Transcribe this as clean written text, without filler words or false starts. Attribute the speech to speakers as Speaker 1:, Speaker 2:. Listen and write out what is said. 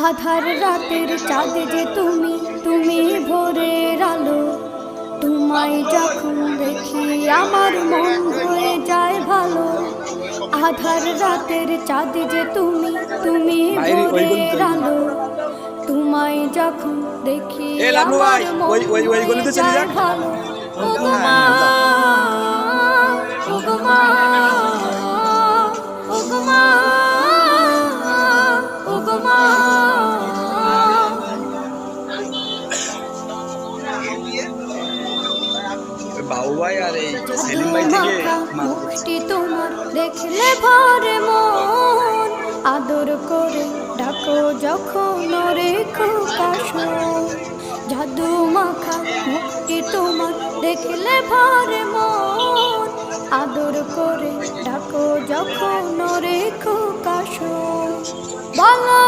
Speaker 1: আধার রাতের চাঁদ যে তুমি, তুমি ভোরের আলো। তোমায় যখন দেখি আমার মন হয়ে যায় ভালো। আধার রাতের চাঁদ যে তুমি, তুমি ভোরের আলো। তোমায় যখন দেখি আমার মন হয়ে যায় ভালো। ওগো মা, ওগো মা, ওগো মা, ওগো মা।
Speaker 2: বাবুভাই আর এই সেলিম ভাই থেকে
Speaker 1: মুখটি তোমার দেখলে ভরে মন। আদর করে ডাকো যখন রেখো কাশো। জাদু মাখা মুখটি তোমার দেখলে ভরে মন। আদর করে ডাকো যখন রেখো কাশো। বলো